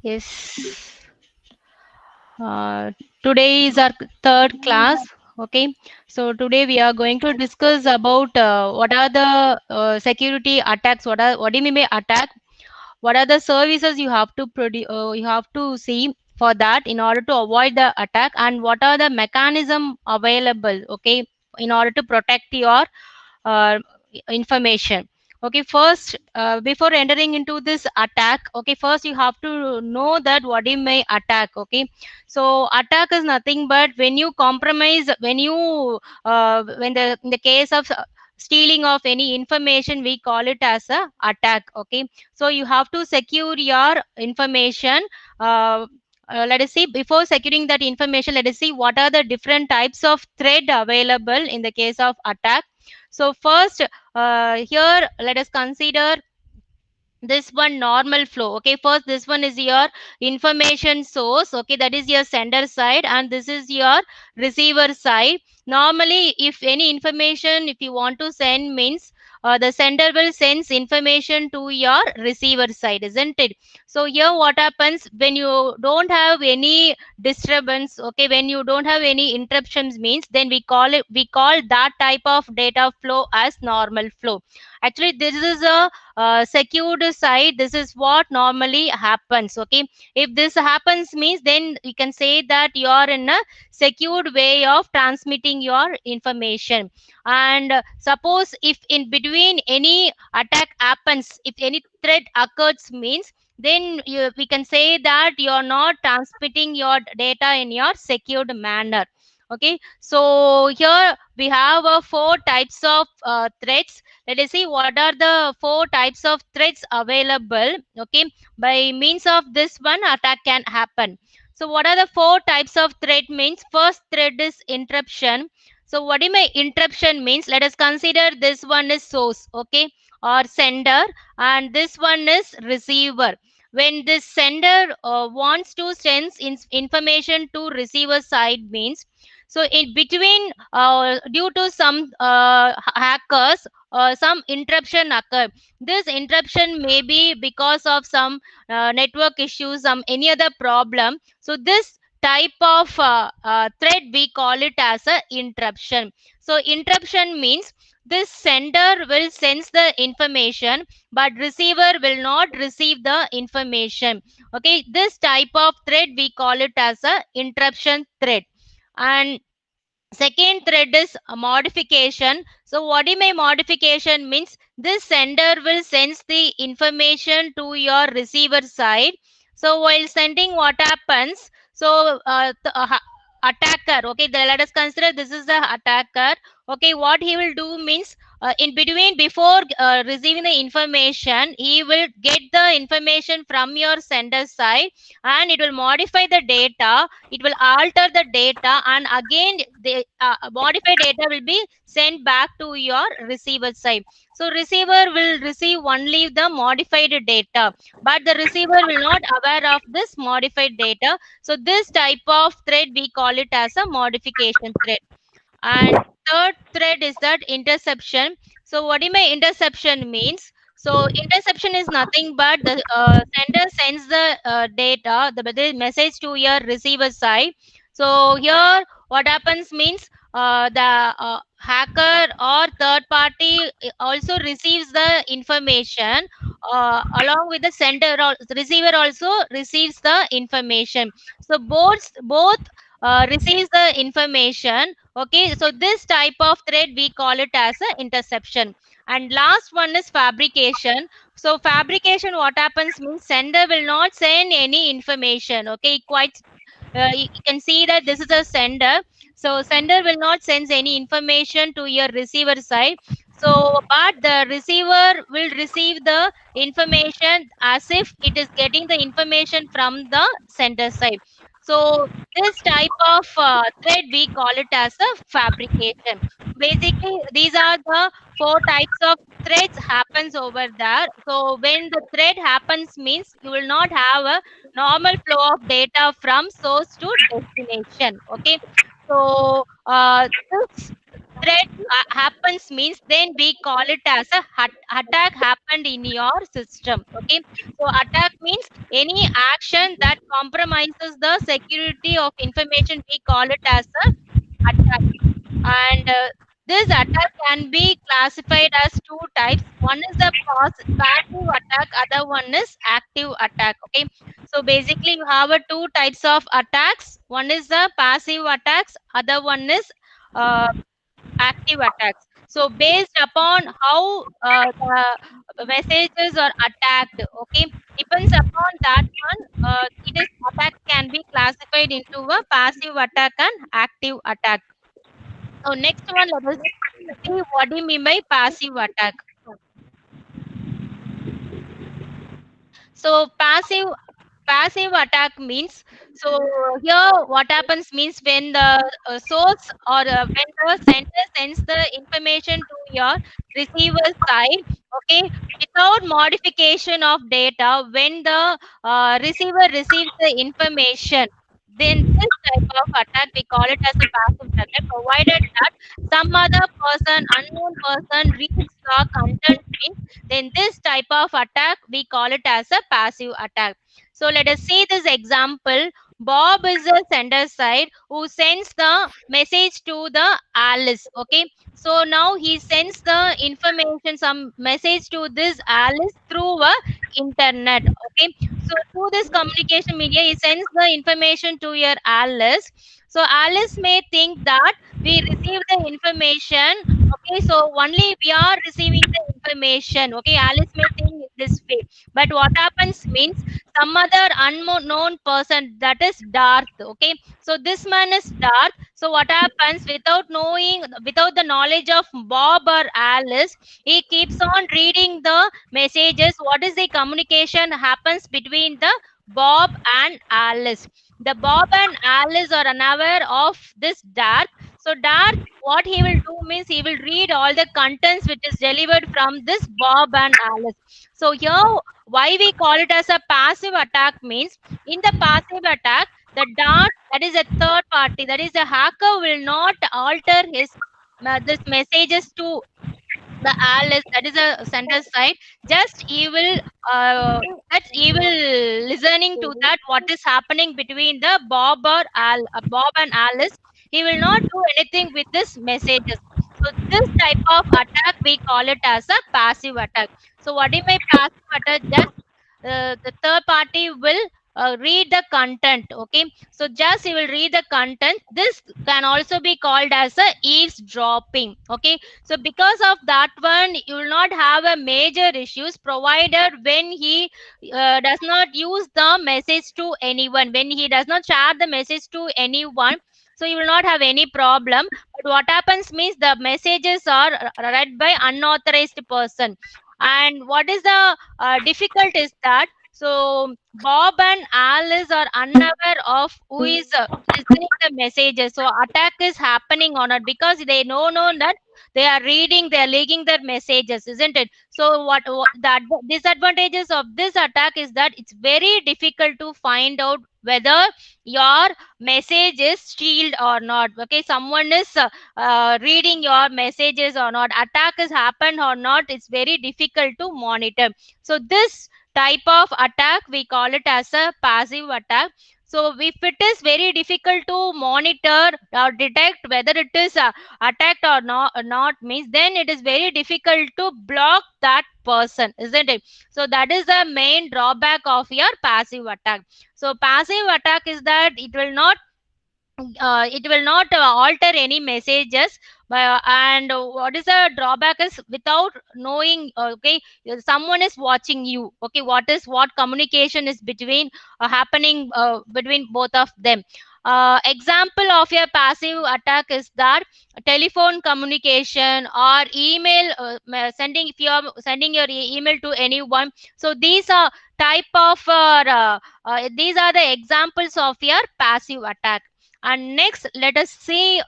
Yes. Uh, Today is our third class. Okay. So today we are going to discuss about what are the security attacks. What do you mean by attack? What are the services you have to produce? You have to see for that in order to avoid the attack, and what are the mechanism available? Okay, in order to protect your uh, information. Okay, first before entering into this attack, okay, first you have to know that what you may attack. Okay, so attack is nothing but when you compromise, when you when the in the case of stealing of any information, we call it as a attack. Okay, so you have to secure your information. Let us see, before securing that information, let us see what are the different types of threat available in the case of attack. So first, here let us consider this one normal flow. Okay, first this one is your information source. Okay, that is your sender side, and this is your receiver side. Normally, if any information, if you want to send, means the sender will send information to your receiver side, isn't it? So here what happens when you don't have any disturbance, okay, when you don't have any interruptions, means then we call that type of data flow as normal flow. Actually, this is a secured side. This is what normally happens. Okay, if this happens, means then you can say that you are in a secured way of transmitting your information. And suppose if in between any attack happens, if any threat occurs, means then we can say that you are not transmitting your data in your secured manner. Okay, so here we have four types of threats. Let us see what are the four types of threats available. Okay, by means of this one attack can happen. So what are the four types of threat? Means first threat is interruption. So what do you mean interruption means? Let us consider this one is source, okay, or sender, and this one is receiver. When this sender wants to send information to receiver side, means so in between due to some hackers, some interruption occur. This interruption may be because of some network issues, some any other problem. So this type of thread we call it as a interruption. So interruption means this sender will send the information, but receiver will not receive the information. Okay, this type of thread we call it as a interruption thread. And second thread is a modification. So what do you mean modification means? This sender will send the information to your receiver side. So while sending, what happens? So attacker, okay, let us consider this is the attacker. Okay, what he will do means in between, before receiving the information, he will get the information from your sender side, and it will modify the data, it will alter the data, and again the modified data will be sent back to your receiver side. So receiver will receive only the modified data, but the receiver will not aware of this modified data. So this type of thread we call it as a modification thread. And third thread is that interception. So what do you mean interception means? So interception is nothing but the sender sends the data, the message to your receiver side. So here what happens means the hacker or third party also receives the information along with the sender. Receiver also receives the information. So both receives the information. Okay, so this type of thread we call it as a interception. And last one is fabrication. So fabrication, what happens means sender will not send any information. Okay, quite you can see that this is a sender. So sender will not send any information to your receiver side. So but the receiver will receive the information as if it is getting the information from the sender side. So this type of thread we call it as a fabrication. Basically these are the four types of threads happens over there. So when the thread happens, means you will not have a normal flow of data from source to destination. Okay, so this threat happens means then we call it as a attack happened in your system. Okay, so attack means any action that compromises the security of information, we call it as a attack. And this attack can be classified as two types. One is the passive attack, other one is active attack. Okay, so basically you have a two types of attacks. One is the passive attacks, other one is uh, active attacks. So based upon how the messages are attacked, okay, depends upon that one. It is attack can be classified into a passive attack and active attack. So next one, let us see what do you mean by passive attack. So passive attack means, so here what happens means when the source or when the sender sends the information to your receiver side, okay, without modification of data, when the receiver receives the information, then this type of attack we call it as a passive attack, provided that some other person, unknown person, reads the content, then this type of attack we call it as a passive attack. So let us see this example. Bob is a sender side who sends the message to the Alice. Okay, so now he sends the information, some message to this Alice through a internet. Okay, so through this communication media he sends the information to your Alice. So Alice may think that we receive the information. Okay, so only we are receiving the information. Okay, Alice may think in this way, but what happens means some other unknown person, that is Darth. Okay, so this man is Darth. So what happens, without knowing, without the knowledge of Bob or Alice, he keeps on reading the messages. What is the communication happens between the Bob and Alice? The Bob and Alice are unaware of this Darth. So Darth, what he will do means he will read all the contents which is delivered from this Bob and Alice. So here, why we call it as a passive attack means, in the passive attack, the Darth, that is a third party, that is the hacker, will not alter his this messages to the Alice, that is a center side. Just he will that he will listening to that what is happening between the Bob and Alice. He will not do anything with this messages. So this type of attack we call it as a passive attack. So what is my passive attack? Just the third party will read the content. Okay, so just he will read the content. This can also be called as a eavesdropping. Okay, so because of that one, you will not have a major issues, provided when he does not use the message to anyone, when he does not share the message to anyone. So you will not have any problem. But what happens means the messages are read by unauthorized person. And what is the difficult is that, so Bob and Alice are unaware of who is listening the messages. So attack is happening on it because they know that they are reading, they are leaking their messages, isn't it? So what the disadvantages of this attack is that it's very difficult to find out whether your message is sealed or not. Okay, someone is reading your messages or not, attack has happened or not, it's very difficult to monitor. So this type of attack we call it as a passive attack. So if it is very difficult to monitor or detect whether it is attacked or not means, then it is very difficult to block that person, isn't it? So that is the main drawback of your passive attack. So passive attack is that it will not alter any messages. And what is the drawback is, without knowing, okay, someone is watching you. Okay, what communication is between happening between both of them. Example of your passive attack is that telephone communication or email sending, if you are sending your email to anyone. So these are type of these are the examples of your passive attack. And next, let us see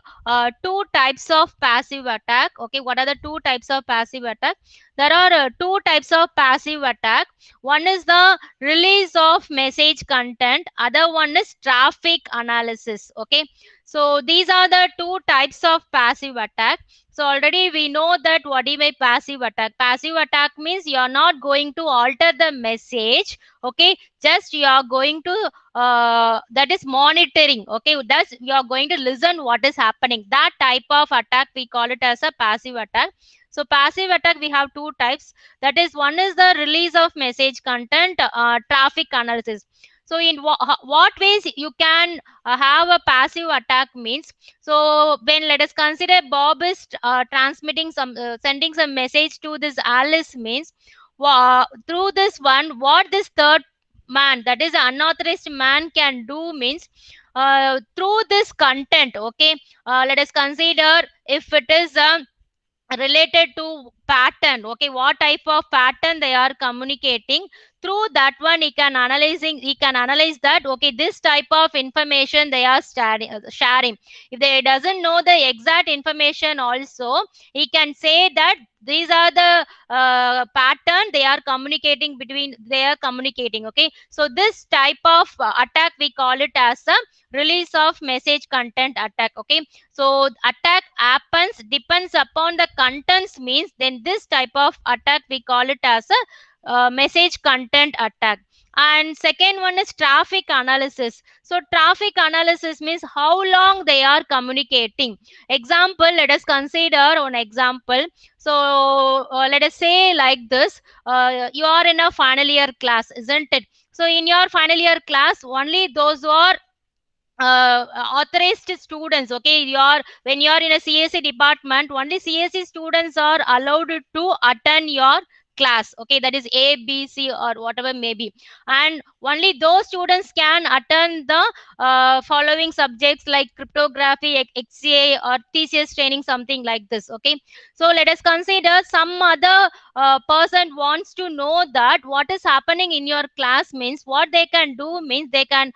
two types of passive attack. Okay, what are the two types of passive attack? There are two types of passive attack. One is the release of message content. Other one is traffic analysis. Okay, So these are the two types of passive attack. So already we know that what is a passive attack. Passive attack means you are not going to alter the message. Okay, just you are going to that is monitoring. Okay, that's you are going to listen what is happening. That type of attack we call it as a passive attack. So passive attack we have two types. That is, one is the release of message content, traffic analysis. So in what ways you can have a passive attack means, so when let us consider Bob is transmitting some sending some message to this Alice means, through this one what this third man, that is unauthorized man, can do means, through this content. Okay, let us consider if it is related to pattern. Okay, what type of pattern they are communicating, through that one he can analyze that. Okay, this type of information they are sharing. If they doesn't know the exact information also, he can say that these are the pattern they are communicating between, they are communicating. Okay, so this type of attack we call it as a release of message content attack. Okay, so attack happens depends upon the contents means, then this type of attack we call it as a message content attack. And second one is traffic analysis. So traffic analysis means how long they are communicating. Example, let us consider one example. So let us say like this, you are in a final year class, isn't it? So in your final year class, only those who are authorized students. Okay, when you are in a CSE department, only CSE students are allowed to attend your class. Okay, that is A, B, C, or whatever may be. And only those students can attend the following subjects like cryptography, XCA, or TCS training, something like this. Okay, so let us consider some other person wants to know that what is happening in your class means, what they can do means, they can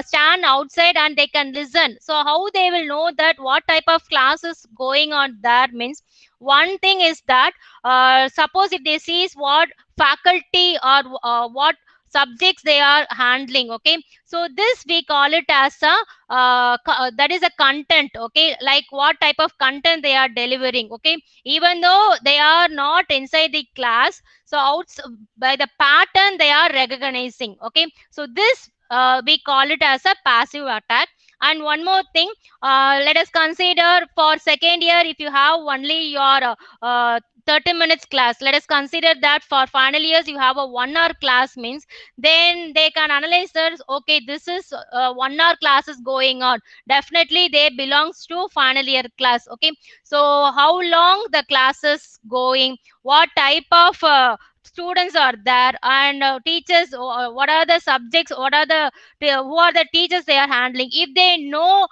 stand outside and they can listen. So how they will know that what type of class is going on there means, one thing is that suppose if they sees what faculty or what subjects they are handling. Okay, so this we call it as a that is a content. Okay, like what type of content they are delivering. Okay, even though they are not inside the class, so outs by the pattern they are recognizing. Okay, so this we call it as a passive attack. And one more thing, let us consider for second year, if you have only your 30 minutes class, let us consider that for final years you have a 1 hour class means, then they can analyze that. Okay, this is 1 hour class is going on, definitely they belongs to final year class. Okay, so how long the class is going, what type of students are there, and teachers, what are the subjects, what are who are the teachers they are handling. If they know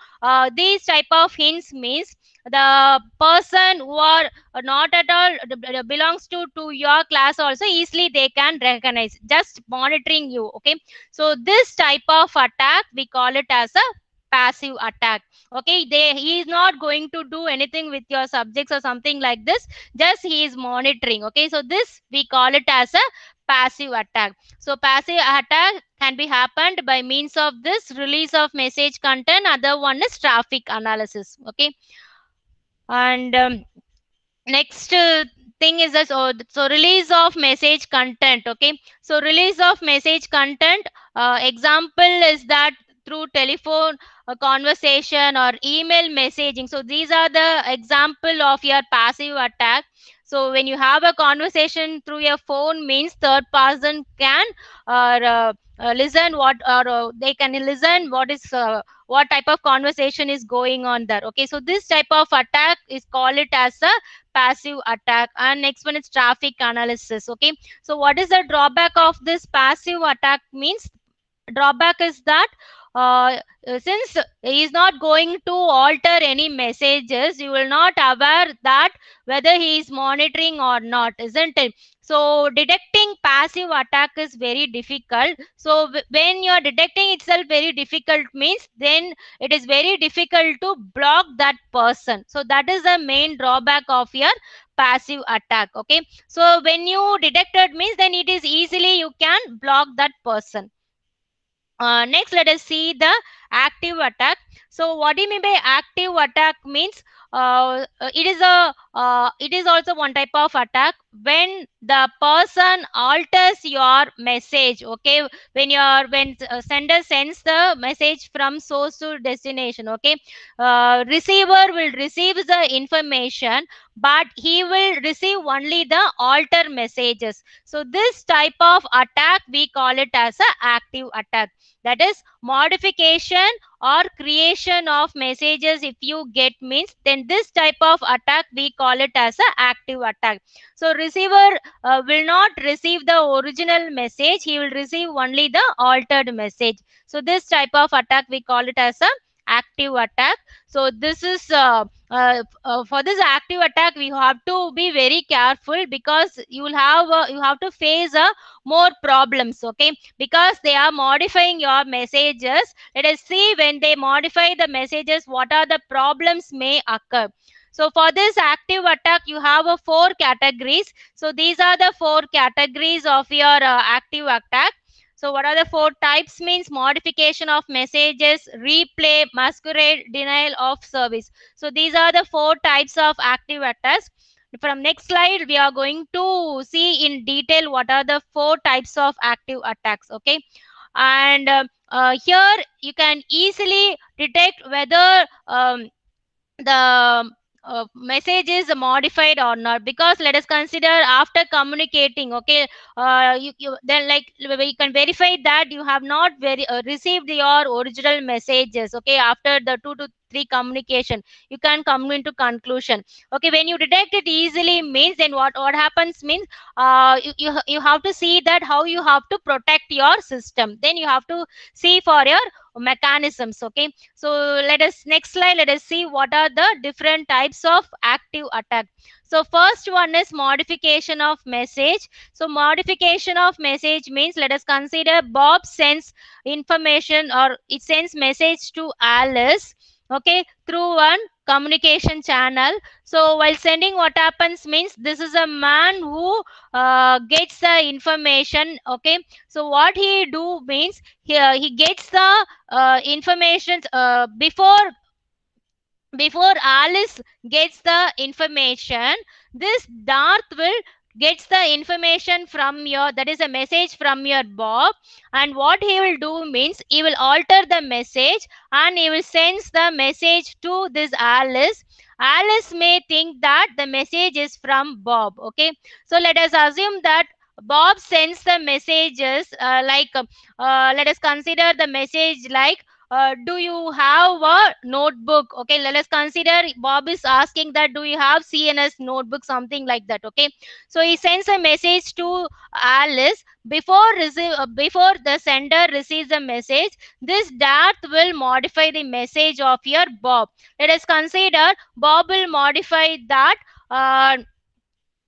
these type of hints means, the person who are not at all belongs to your class also, easily they can recognize just monitoring you. Okay, so this type of attack we call it as a passive attack. Okay, he is not going to do anything with your subjects or something like this, just he is monitoring. Okay, so this we call it as a passive attack. So passive attack can be happened by means of this release of message content. Other one is traffic analysis. Okay, and next thing is that, so release of message content. Okay, so release of message content, example is that through telephone conversation or email messaging. So these are the example of your passive attack. So when you have a conversation through your phone means, third person can listen what, or they can listen what is what type of conversation is going on there. Okay, so this type of attack is called it as a passive attack. And next one is traffic analysis. Okay, so what is the drawback of this passive attack means, drawback is that since he is not going to alter any messages, you will not aware that whether he is monitoring or not, isn't it? So detecting passive attack is very difficult. So when you are detecting itself very difficult means, then it is very difficult to block that person. So that is the main drawback of your passive attack. Okay, so when you detected means, then it is easily you can block that person. Next, let us see the active attack. So what do you mean by active attack means it is also one type of attack when the person alters your message. Okay, when sender sends the message from source to destination. Okay, receiver will receive the information, but he will receive only the alter messages. So this type of attack we call it as a active attack. That is modification or creation of messages. If you get means, then this type of attack we call it as a active attack. So receiver will not receive the original message, he will receive only the altered message. So this type of attack we call it as a active attack. So this is for this active attack we have to be very careful, because you have to face more problems. Okay, because they are modifying your messages. Let us see, when they modify the messages, what are the problems may occur. So for this active attack you have four categories. So these are the four categories of your active attack. So what are the four types means: modification of messages, replay, masquerade, denial of service. So these are the four types of active attacks. From next slide we are going to see in detail what are the four types of active attacks. Okay, and here you can easily detect whether the message is modified or not, because let us consider after communicating. Okay, then like we can verify that you have not received your original messages. Okay, after the 2 to 3 communication you can come into conclusion. Okay, when you detect it easily means, then what happens means you have to see that how you have to protect your system, then you have to see for your mechanisms. Okay, so let us next slide, let us see what are the different types of active attack. So first one is modification of message. So modification of message means, let us consider Bob sends information, or it sends message to Alice. Okay, through one communication channel. So while sending, what happens means, this is a man who gets the information. Okay, so what he do means, he gets the information before Alice gets the information. This Darth will gets the information from your, that is a message from your Bob, and what he will do means, he will alter the message and he will send the message to this Alice. Alice may think that the message is from Bob. Okay, so let us assume that Bob sends the messages let us consider the message like, do you have a notebook? Okay, let us consider Bob is asking that, do you have CNS notebook, something like that. Okay, so he sends a message to Alice. Before the sender receives the message, this Darth will modify the message of your Bob. Let us consider Bob will modify that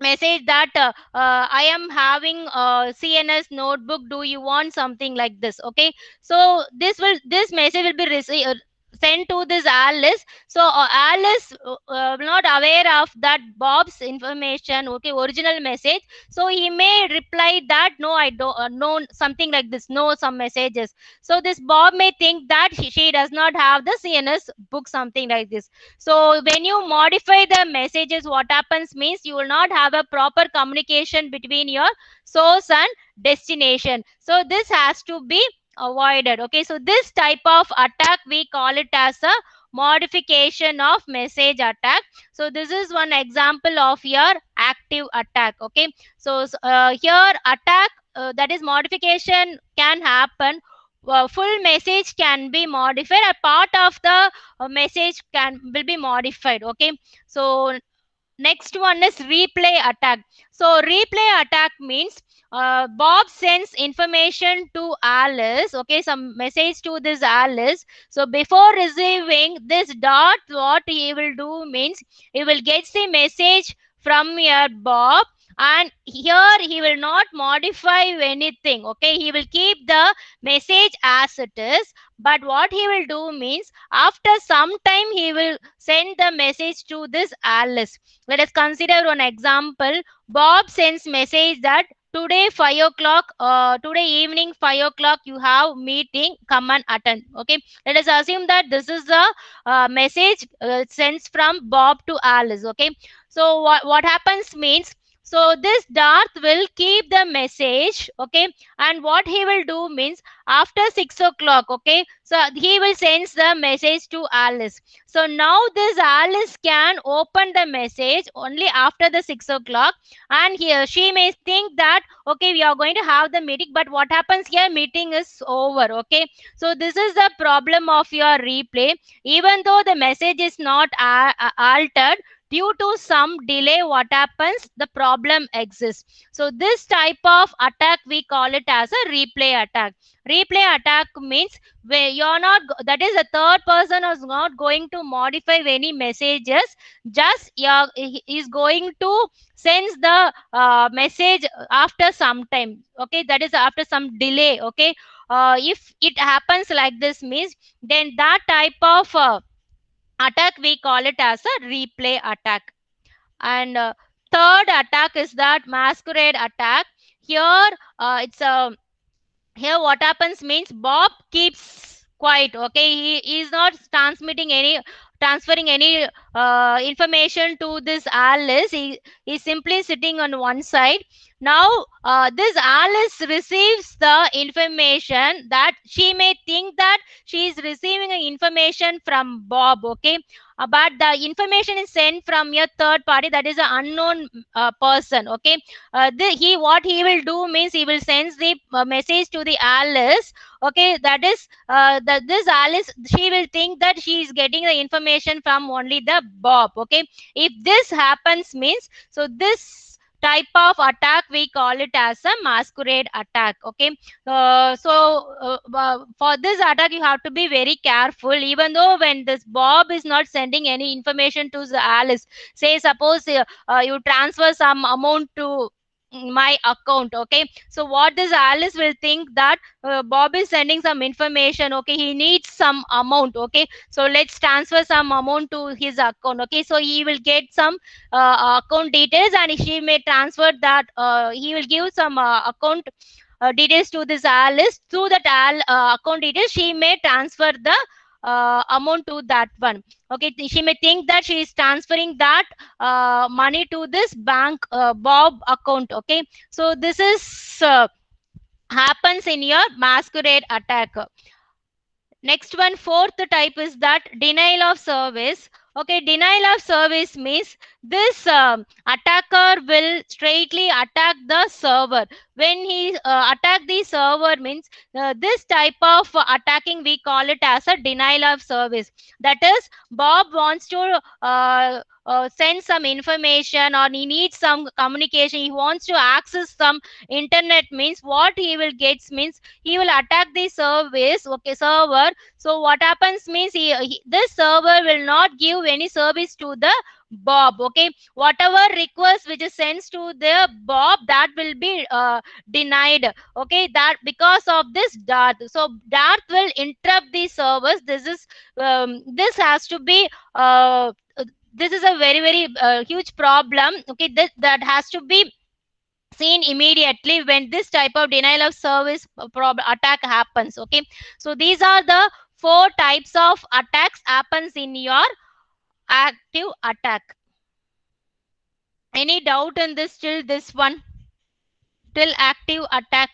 message that I am having a CNS notebook, do you want, something like this. Okay, so this message will be sent to this Alice. So Alice will not aware of that Bob's information. Okay, original message. So he may reply that, no, I don't know, something like this, no, some messages. So this Bob may think that she does not have the CNS book, something like this. So when you modify the messages, what happens means, you will not have a proper communication between your source and destination. So this has to be avoided. Okay, so this type of attack we call it as a modification of message attack. So this is one example of your active attack. Okay, so here attack, that is modification, can happen. Full message can be modified, a part of the message will be modified. Okay, so next one is replay attack. So replay attack means Bob sends information to Alice. Okay, some message to this Alice. So before receiving this Dart, what he will do means, he will get the message from your Bob, and here he will not modify anything. Okay, he will keep the message as it is, but what he will do means, after some time he will send the message to this Alice. Let us consider one example. Bob sends message that today 5 o'clock, today evening 5 o'clock you have meeting, come and attend. Okay, let us assume that this is a message sent from Bob to Alice. Okay, so what happens means, so this Darth will keep the message. Okay, and what he will do means, after 6 o'clock, okay, so he will send the message to Alice. So now this Alice can open the message only after the 6 o'clock, and here she may think that okay, we are going to have the meeting, but what happens here, meeting is over. Okay, so this is the problem of your replay. Even though the message is not altered, due to some delay, what happens, the problem exists. So this type of attack we call it as a replay attack. Replay attack means where you're not that is a third person is not going to modify any messages, just is going to sends the message after some time. Okay, that is after some delay. Okay, if it happens like this means, then that type of attack we call it as a replay attack. And third attack is that masquerade attack. Here it's a here what happens means, Bob keeps quiet. Okay, he is not transferring any information to this Alice. He is simply sitting on one side. Now this Alice receives the information that she may think that she is receiving information from Bob. Okay, but the information is sent from a third party, that is an unknown person. Okay, he what he will do means, he will send the message to the Alice. Okay, that is that this Alice, she will think that she is getting the information from only the Bob. Okay, if this happens means, so this type of attack we call it as a masquerade attack. Okay, for this attack you have to be very careful. Even though when this Bob is not sending any information to the Alice, say suppose you transfer some amount to my account. Okay, so what this Alice will think that Bob is sending some information. Okay, he needs some amount. Okay, so let's transfer some amount to his account. Okay, so he will get some account details, and she may transfer that, he will give some account details to this Alice. Through that account details, she may transfer the amount to that one. Okay, she may think that she is transferring that money to this bank Bob account. Okay, so this is happens in your masquerade attack. Next one, fourth type is that denial of service. Okay, denial of service means this attacker will straightly attack the server. When he attack the server means, this type of attacking we call it as a denial of service. That is, Bob wants to send some information, or he needs some communication. He wants to access some internet means, what he will get means, he will attack the service. Okay, server. So what happens means, this server will not give any service to the Bob. Okay, whatever request which is sent to the Bob, that will be denied. Okay, that because of this Darth. So Darth will interrupt the service. This has to be this is a very huge problem. Okay, that has to be seen immediately when this type of denial of service attack happens. Okay, so these are the four types of attacks happens in your active attack. Any doubt in this till this one, till active attack?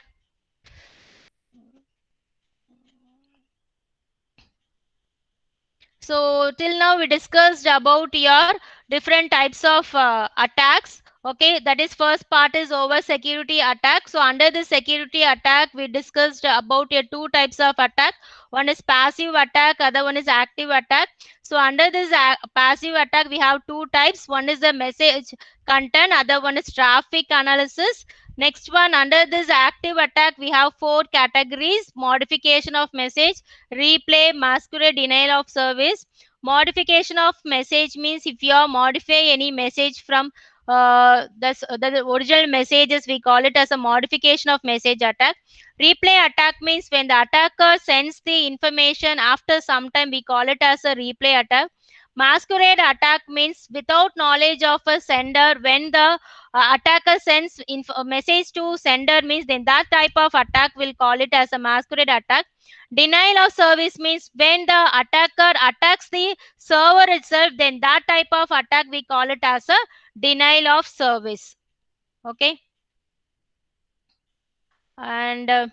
So till now we discussed about your different types of attacks. Okay, that is first part is over security attack. So under the security attack we discussed about your two types of attack. One is passive attack, other one is active attack. So under this passive attack we have two types. One is the message content, other one is traffic analysis. Next one, under this active attack we have four categories: modification of message, replay, masquerade, denial of service. Modification of message means if you modify any message from the original messages, we call it as a modification of message attack. Replay attack means when the attacker sends the information after some time, we call it as a replay attack. Masquerade attack means without knowledge of a sender. When the attacker sends a message to sender means, then that type of attack will call it as a masquerade attack. Denial of service means when the attacker attacks the server itself, then that type of attack we call it as a denial of service. Okay. And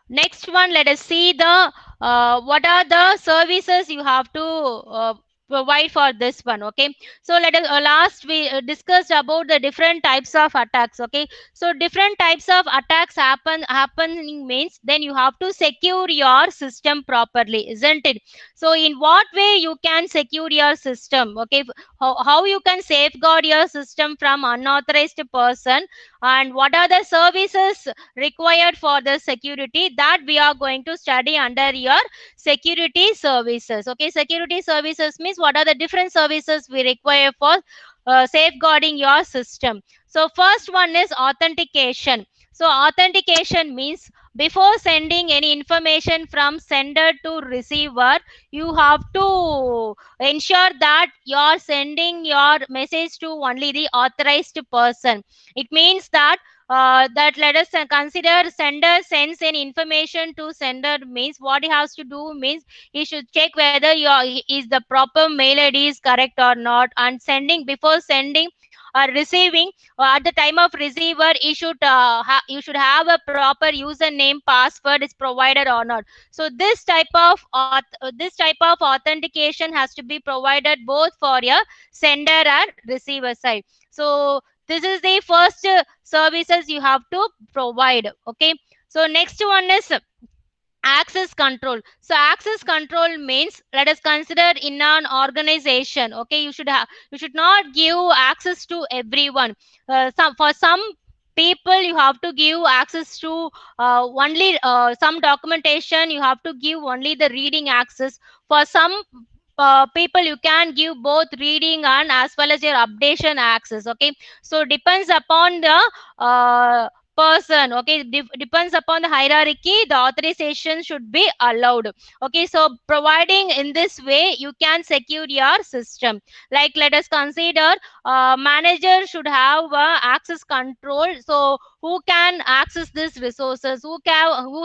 next one, let us see the what are the services you have to provide for this one. Okay, so let us last we discussed about the different types of attacks. Okay, so different types of attacks happening means then you have to secure your system properly, isn't it? So in what way you can secure your system? Okay, how you can safeguard your system from unauthorized person, and what are the services required for the security, that we are going to study under your security services. Okay, security services means what are the different services we require for safeguarding your system. So first one is authentication. So authentication means before sending any information from sender to receiver, you have to ensure that you're sending your message to only the authorized person. It means that let us consider sender sends any information to sender means what he has to do means he should check whether your is the proper mail ID is correct or not, and sending before sending or receiving, at the time of receiver you should have a proper username password is provided or not. So this type of authentication has to be provided both for your sender and receiver side. So this is the first services you have to provide. Okay, so next one is access control. So access control means let us consider in an organization. Okay, you should not give access to everyone. For some people you have to give access to only some documentation you have to give only the reading access. For some people you can give both reading and as well as your updation access. Okay, so depends upon the person. Okay, depends upon the hierarchy, the authorization should be allowed. Okay, so providing in this way you can secure your system. Like let us consider manager should have access control. So who can access these resources, who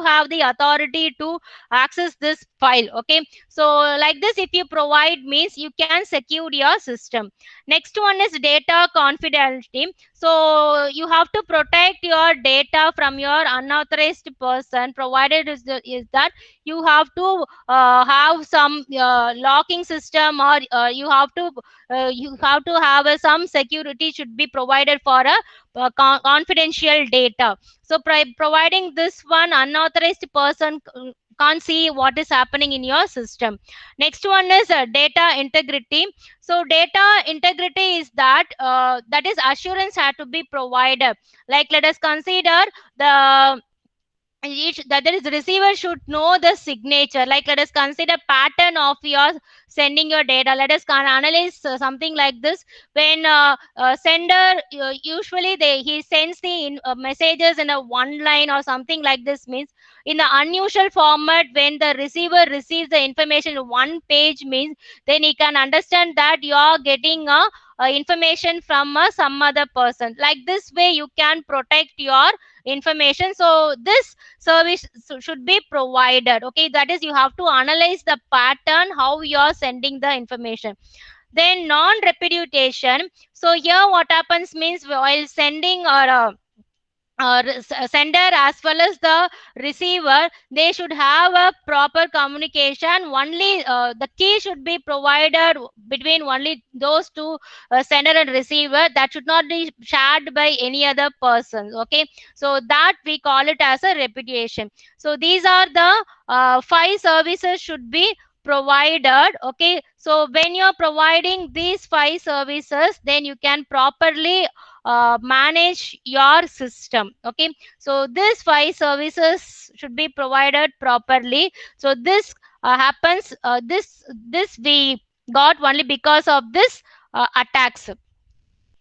have the authority to access this file. Okay, so like this if you provide means you can secure your system. Next one is data confidentiality. So you have to protect your data from your unauthorized person, provided is that you have to have some locking system, or you have to have some security should be provided for a confidential data. So providing this one, unauthorized person can't see what is happening in your system. Next one is data integrity. So data integrity is that is assurance had to be provided. Like let us consider the that is receiver should know the signature. Like let us consider pattern of your sending your data. Let us analyze something like this. When sender usually he sends the messages in a one line or something like this means in the unusual format. When the receiver receives the information in one page means then he can understand that you are getting information from some other person. Like this way you can protect your information. So this service should be provided. Okay, that is you have to analyze the pattern how you are sending the information. Then non repudiation. So here what happens means while sending or sender as well as the receiver, they should have a proper communication. Only the key should be provided between only those two, sender and receiver. That should not be shared by any other person. Okay, so that we call it as a repudiation. So these are the five services should be provided. Okay, so when you're providing these five services, then you can properly manage your system. Okay, so these five services should be provided properly. So this happens this we got only because of this attacks.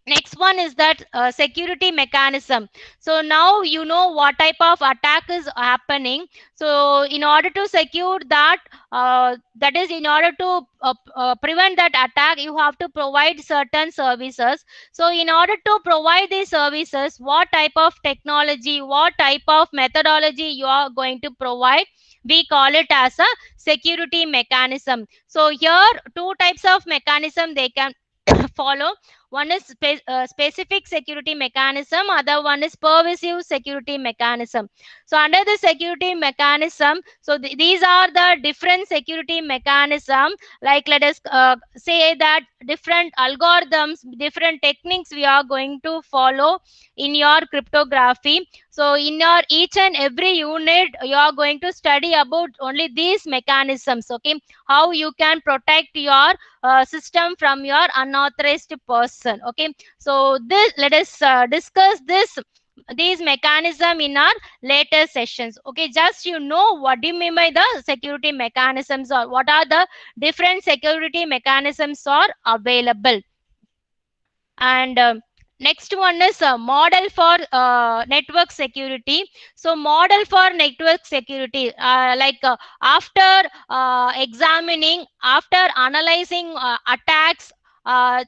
Next one is that security mechanism. So now you know what type of attack is happening. So in order to secure that, that is in order to prevent that attack, you have to provide certain services. So in order to provide these services, what type of technology, what type of methodology you are going to provide, we call it as a security mechanism. So here two types of mechanism they can follow. One is specific security mechanism, other one is pervasive security mechanism. So under the security mechanism, so these are the different security mechanism. Like let us say that different algorithms, different techniques we are going to follow in your cryptography. So in your each and every unit you are going to study about only these mechanisms. Okay, how you can protect your system from your unauthorized person. Okay, so this let us discuss these mechanism in our later sessions. Okay, just you know what do you mean by the security mechanisms, or what are the different security mechanisms are available. And next one is a model for network security. So model for network security, after examining, after analyzing attacks,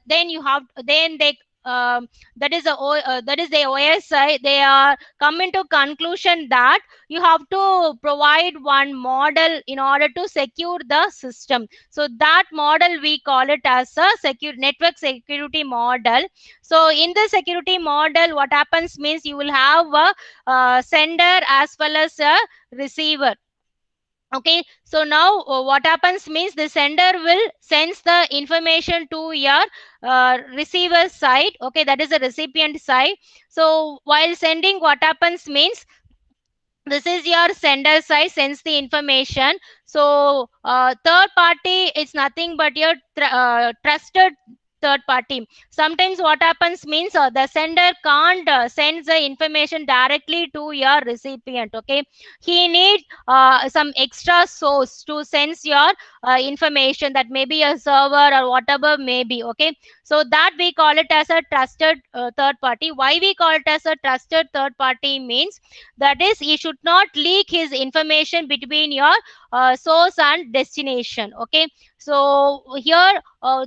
then you have then they that is the OSI, they are coming to conclusion that you have to provide one model in order to secure the system. So that model we call it as a secure network security model. So in the security model, what happens means you will have a sender as well as a receiver. Okay, so now what happens means the sender will sends the information to your receiver side. Okay, that is the recipient side. So while sending, what happens means this is your sender side sends the information. So third party is nothing but your trusted third party. Sometimes what happens means the sender can't send the information directly to your recipient. Okay, he need some extra source to send your information, that may be a server or whatever may be. Okay, so that we call it as a trusted third party. Why we call it as a trusted third party means, that is, he should not leak his information between your source and destination. Okay, so here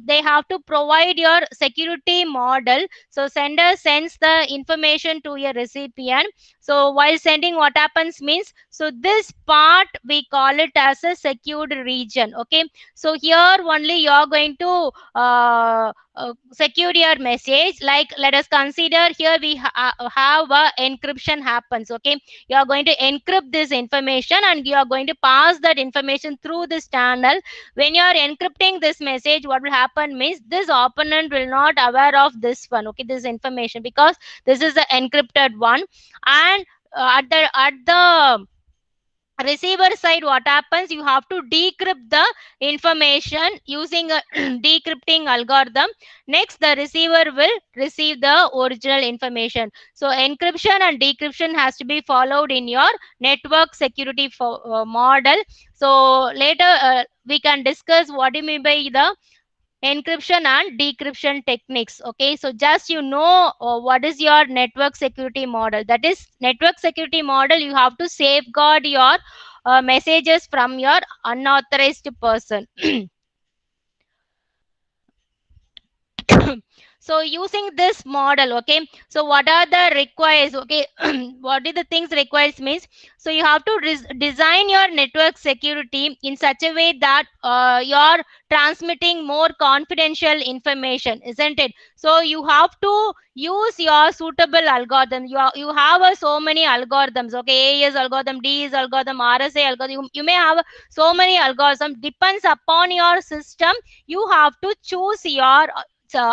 they have to provide your security model. So sender sends the information to your recipient. So while sending, what happens means, so this part we call it as a secured region. Okay, so here only you are going to secure your message. Like let us consider here we have a encryption happens. Okay, you are going to encrypt this information and you are going to pass that information through this channel. When you are encrypting this message, what will happen means this opponent will not aware of this one. Okay, this information, because this is the encrypted one. And at the receiver side, what happens, you have to decrypt the information using a decrypting algorithm. Next the receiver will receive the original information. So encryption and decryption has to be followed in your network security model. So later we can discuss what do you mean by the encryption and decryption techniques. Okay, so just you know what is your network security model. That is network security model, you have to safeguard your messages from your unauthorized person. So using this model, okay, so what are the requires? Okay, what are the things requires means, so you have to design your network security in such a way that you're transmitting more confidential information, isn't it? So you have to use your suitable algorithm. You have so many algorithms. Okay, AES algorithm, DES algorithm, RSA algorithm, you may have so many algorithms. Depends upon your system, you have to choose your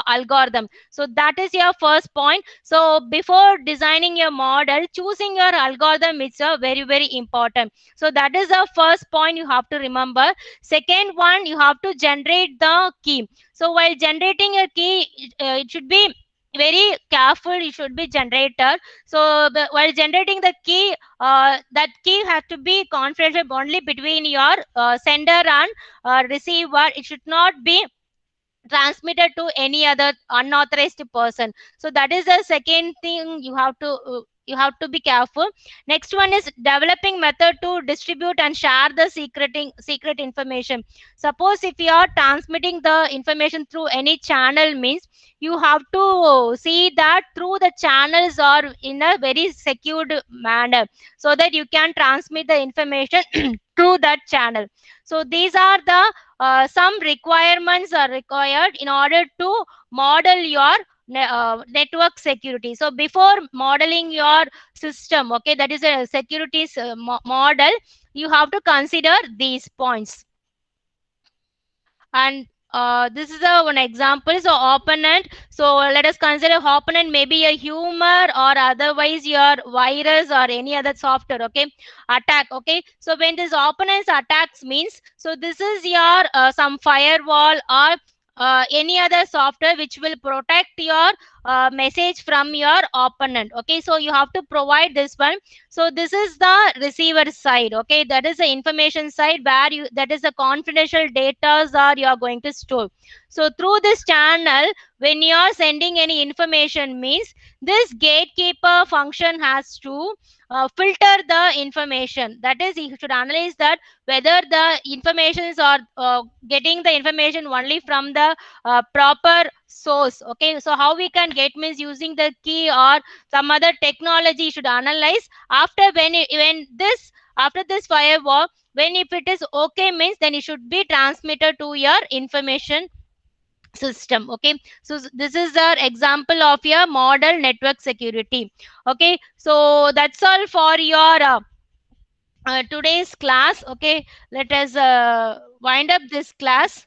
algorithm. So that is your first point. So before designing your model, choosing your algorithm is very important. So that is the first point you have to remember. Second one, you have to generate the key. So while generating a key, it should be very careful, it should be generator. So while generating the key, that key has to be confidential only between your sender and receiver. It should not be transmitted to any other unauthorized person. So that is the second thing you have to be careful. Next one is developing method to distribute and share the secret information. Suppose if you are transmitting the information through any channel, means you have to see that through the channels or in a very secured manner, so that you can transmit the information through that channel. So these are the some requirements are required in order to model your network security. So before modeling your system, okay, that is a security model, you have to consider these points. And this is a one example. So opponent, so let us consider opponent may be a humor or otherwise your virus or any other software, okay, attack. Okay, so when this opponent's attacks means, so this is your some firewall or any other software which will protect your message from your opponent. Okay, so you have to provide this one. So this is the receiver side, okay, that is the information side where you, that is the confidential data are you are going to store. So through this channel, when you are sending any information means, this gatekeeper function has to filter the information. That is, you should analyze that whether the informations are getting the information only from the proper source. Okay, so how we can get means using the key or some other technology. You should analyze after when this, after this firewall, when if it is okay means, then it should be transmitted to your information system. Okay, so this is our example of your model network security. Okay, so that's all for your today's class. Okay, let us wind up this class.